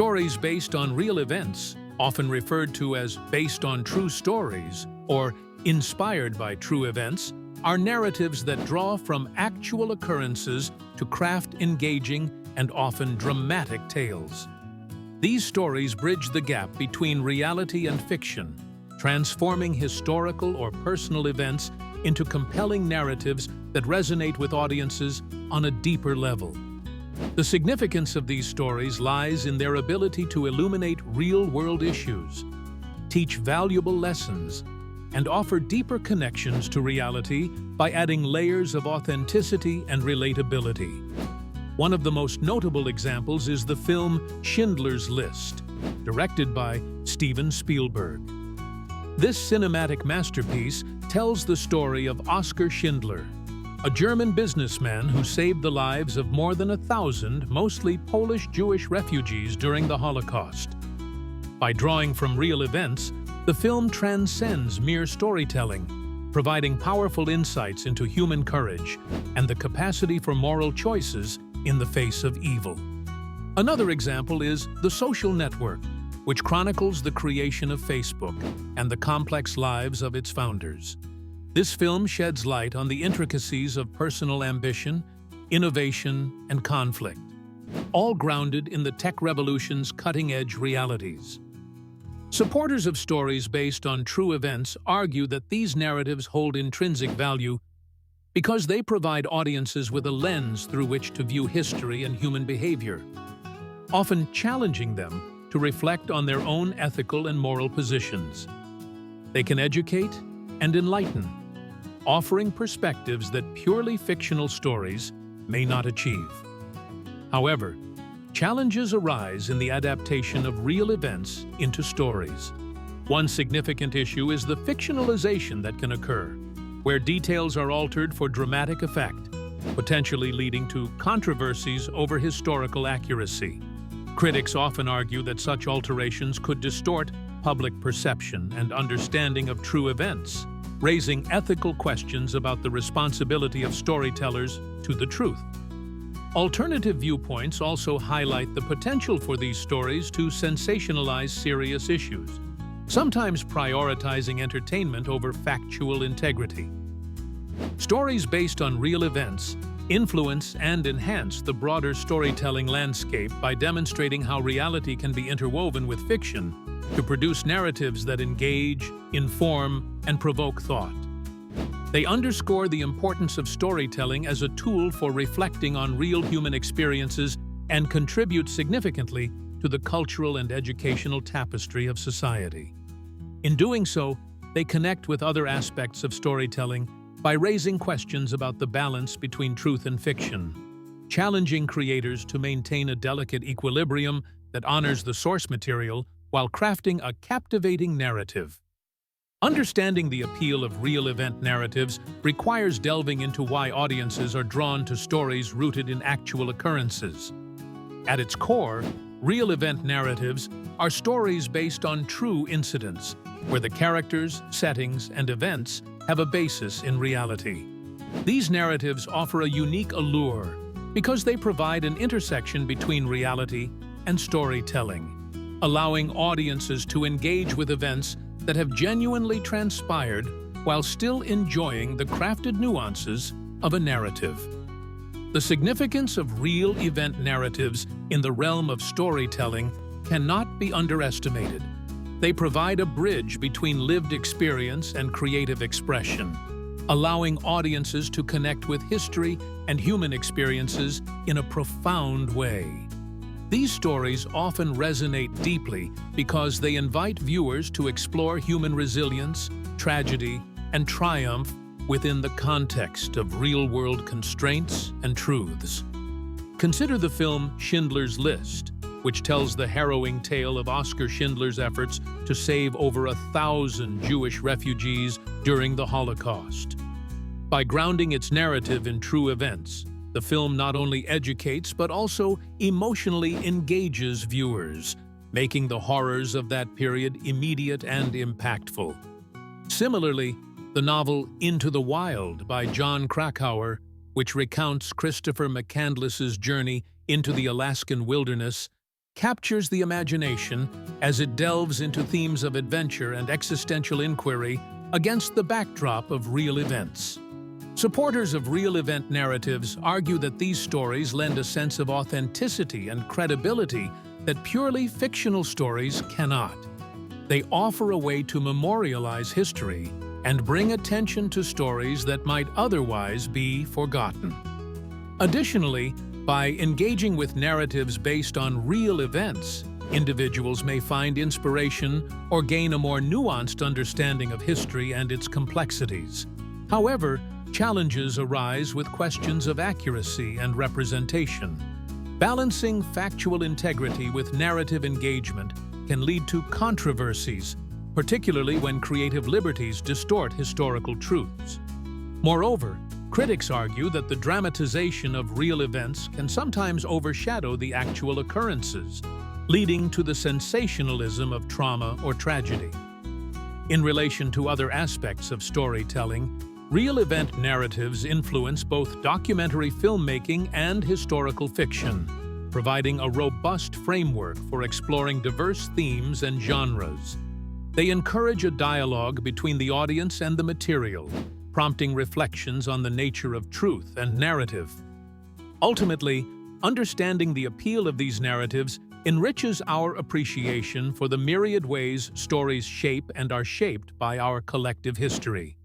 Stories based on real events, often referred to as based on true stories or inspired by true events, are narratives that draw from actual occurrences to craft engaging and often dramatic tales. These stories bridge the gap between reality and fiction, transforming historical or personal events into compelling narratives that resonate with audiences on a deeper level. The significance of these stories lies in their ability to illuminate real-world issues, teach valuable lessons, and offer deeper connections to reality by adding layers of authenticity and relatability. One of the most notable examples is the film Schindler's List, directed by Steven Spielberg. This cinematic masterpiece tells the story of Oskar Schindler, a German businessman who saved the lives of more than 1,000 mostly Polish Jewish refugees during the Holocaust. By drawing from real events, the film transcends mere storytelling, providing powerful insights into human courage and the capacity for moral choices in the face of evil. Another example is The Social Network, which chronicles the creation of Facebook and the complex lives of its founders. This film sheds light on the intricacies of personal ambition, innovation, and conflict, all grounded in the tech revolution's cutting-edge realities. Supporters of stories based on true events argue that these narratives hold intrinsic value because they provide audiences with a lens through which to view history and human behavior, often challenging them to reflect on their own ethical and moral positions. They can educate and enlighten, offering perspectives that purely fictional stories may not achieve. However, challenges arise in the adaptation of real events into stories. One significant issue is the fictionalization that can occur, where details are altered for dramatic effect, potentially leading to controversies over historical accuracy. Critics often argue that such alterations could distort public perception and understanding of true events, raising ethical questions about the responsibility of storytellers to the truth. Alternative viewpoints also highlight the potential for these stories to sensationalize serious issues, sometimes prioritizing entertainment over factual integrity. Stories based on real events influence and enhance the broader storytelling landscape by demonstrating how reality can be interwoven with fiction to produce narratives that engage, inform, and provoke thought. They underscore the importance of storytelling as a tool for reflecting on real human experiences and contribute significantly to the cultural and educational tapestry of society. In doing so, they connect with other aspects of storytelling by raising questions about the balance between truth and fiction, challenging creators to maintain a delicate equilibrium that honors the source material while crafting a captivating narrative. Understanding the appeal of real event narratives requires delving into why audiences are drawn to stories rooted in actual occurrences. At its core, real event narratives are stories based on true incidents, where the characters, settings, and events have a basis in reality. These narratives offer a unique allure because they provide an intersection between reality and storytelling, allowing audiences to engage with events that have genuinely transpired while still enjoying the crafted nuances of a narrative. The significance of real event narratives in the realm of storytelling cannot be underestimated. They provide a bridge between lived experience and creative expression, allowing audiences to connect with history and human experiences in a profound way. These stories often resonate deeply because they invite viewers to explore human resilience, tragedy, and triumph within the context of real-world constraints and truths. Consider the film Schindler's List, which tells the harrowing tale of Oskar Schindler's efforts to save over 1,000 Jewish refugees during the Holocaust. By grounding its narrative in true events, the film not only educates but also emotionally engages viewers, making the horrors of that period immediate and impactful. Similarly, the novel Into the Wild by Jon Krakauer, which recounts Christopher McCandless's journey into the Alaskan wilderness, captures the imagination as it delves into themes of adventure and existential inquiry against the backdrop of real events. Supporters of real event narratives argue that these stories lend a sense of authenticity and credibility that purely fictional stories cannot. They offer a way to memorialize history and bring attention to stories that might otherwise be forgotten. Additionally, by engaging with narratives based on real events, individuals may find inspiration or gain a more nuanced understanding of history and its complexities. However, challenges arise with questions of accuracy and representation. Balancing factual integrity with narrative engagement can lead to controversies, particularly when creative liberties distort historical truths. Moreover, critics argue that the dramatization of real events can sometimes overshadow the actual occurrences, leading to the sensationalism of trauma or tragedy. In relation to other aspects of storytelling, real event narratives influence both documentary filmmaking and historical fiction, providing a robust framework for exploring diverse themes and genres. They encourage a dialogue between the audience and the material, prompting reflections on the nature of truth and narrative. Ultimately, understanding the appeal of these narratives enriches our appreciation for the myriad ways stories shape and are shaped by our collective history.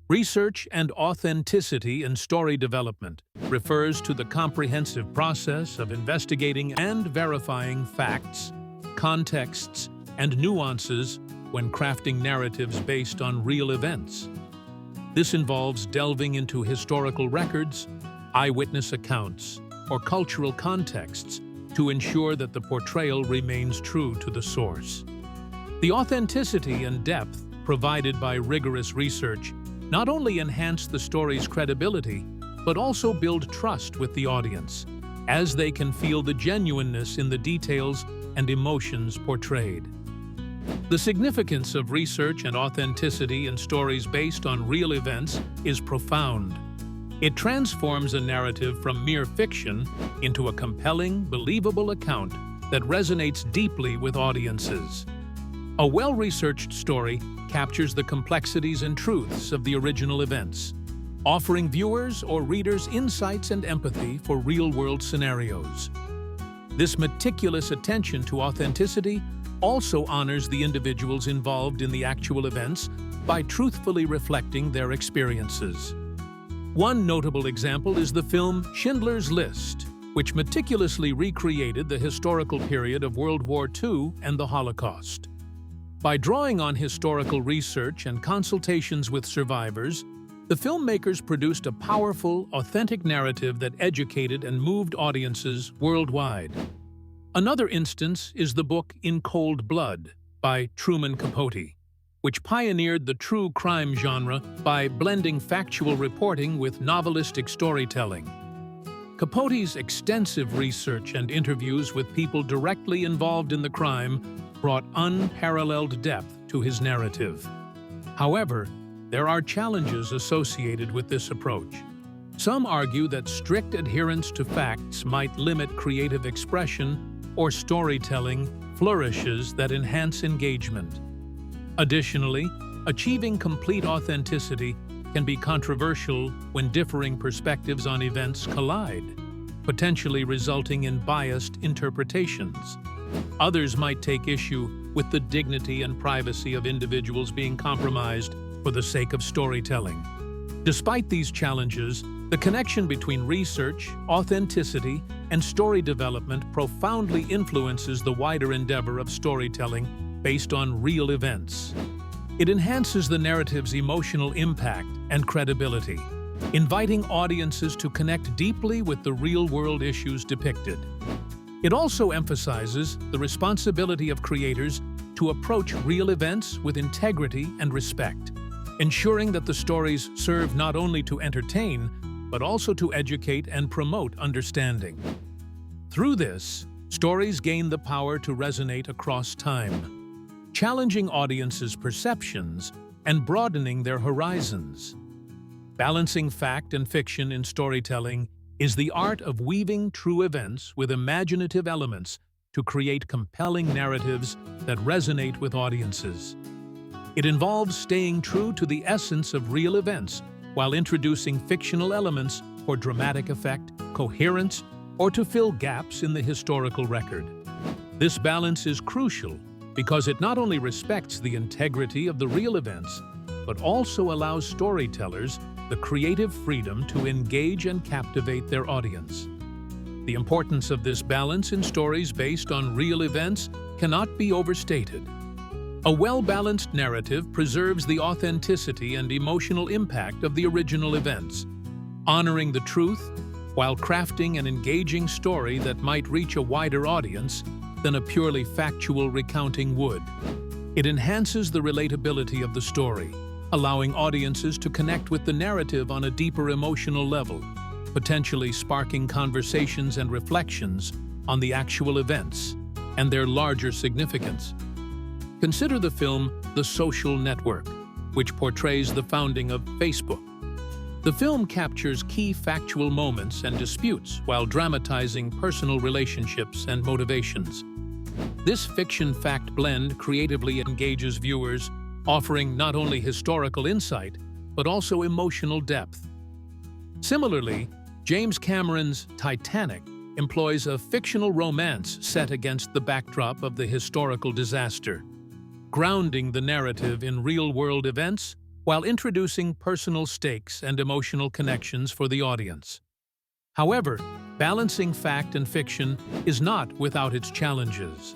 Research and authenticity in story development refers to the comprehensive process of investigating and verifying facts, contexts, and nuances when crafting narratives based on real events. This involves delving into historical records, eyewitness accounts, or cultural contexts to ensure that the portrayal remains true to the source. The authenticity and depth provided by rigorous research not only enhance the story's credibility, but also build trust with the audience, as they can feel the genuineness in the details and emotions portrayed. The significance of research and authenticity in stories based on real events is profound. It transforms a narrative from mere fiction into a compelling, believable account that resonates deeply with audiences. A well-researched story captures the complexities and truths of the original events, offering viewers or readers insights and empathy for real-world scenarios. This meticulous attention to authenticity also honors the individuals involved in the actual events by truthfully reflecting their experiences. One notable example is the film Schindler's List, which meticulously recreated the historical period of World War II and the Holocaust. By drawing on historical research and consultations with survivors, the filmmakers produced a powerful, authentic narrative that educated and moved audiences worldwide. Another instance is the book In Cold Blood by Truman Capote, which pioneered the true crime genre by blending factual reporting with novelistic storytelling. Capote's extensive research and interviews with people directly involved in the crime brought unparalleled depth to his narrative. However, there are challenges associated with this approach. Some argue that strict adherence to facts might limit creative expression or storytelling flourishes that enhance engagement. Additionally, achieving complete authenticity can be controversial when differing perspectives on events collide, potentially resulting in biased interpretations. Others might take issue with the dignity and privacy of individuals being compromised for the sake of storytelling. Despite these challenges, the connection between research, authenticity, and story development profoundly influences the wider endeavor of storytelling based on real events. It enhances the narrative's emotional impact and credibility, inviting audiences to connect deeply with the real-world issues depicted. It also emphasizes the responsibility of creators to approach real events with integrity and respect, ensuring that the stories serve not only to entertain, but also to educate and promote understanding. Through this, stories gain the power to resonate across time, challenging audiences' perceptions and broadening their horizons. Balancing fact and fiction in storytelling is the art of weaving true events with imaginative elements to create compelling narratives that resonate with audiences. It involves staying true to the essence of real events while introducing fictional elements for dramatic effect, coherence, or to fill gaps in the historical record. This balance is crucial because it not only respects the integrity of the real events, but also allows storytellers the creative freedom to engage and captivate their audience. The importance of this balance in stories based on real events cannot be overstated. A well-balanced narrative preserves the authenticity and emotional impact of the original events, honoring the truth while crafting an engaging story that might reach a wider audience than a purely factual recounting would. It enhances the relatability of the story, allowing audiences to connect with the narrative on a deeper emotional level, potentially sparking conversations and reflections on the actual events and their larger significance. Consider the film The Social Network, which portrays the founding of Facebook. The film captures key factual moments and disputes while dramatizing personal relationships and motivations. This fiction-fact blend creatively engages viewers, offering not only historical insight, but also emotional depth. Similarly, James Cameron's Titanic employs a fictional romance set against the backdrop of the historical disaster, grounding the narrative in real-world events while introducing personal stakes and emotional connections for the audience. However, balancing fact and fiction is not without its challenges.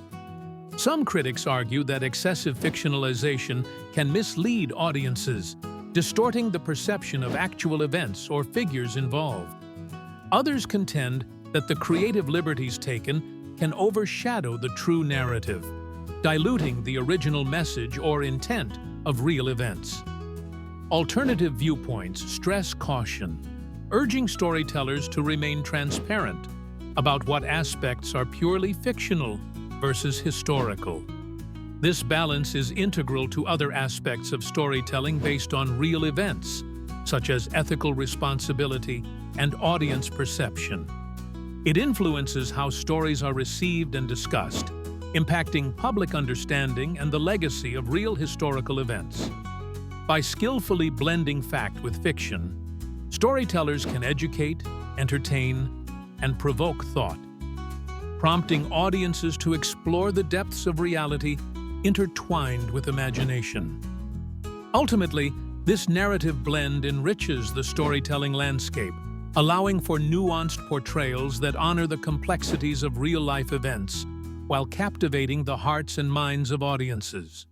Some critics argue that excessive fictionalization can mislead audiences, distorting the perception of actual events or figures involved. Others contend that the creative liberties taken can overshadow the true narrative, diluting the original message or intent of real events. Alternative viewpoints stress caution, urging storytellers to remain transparent about what aspects are purely fictional versus historical. This balance is integral to other aspects of storytelling based on real events, such as ethical responsibility and audience perception. It influences how stories are received and discussed, impacting public understanding and the legacy of real historical events. By skillfully blending fact with fiction, storytellers can educate, entertain, and provoke thought, prompting audiences to explore the depths of reality intertwined with imagination. Ultimately, this narrative blend enriches the storytelling landscape, allowing for nuanced portrayals that honor the complexities of real-life events while captivating the hearts and minds of audiences.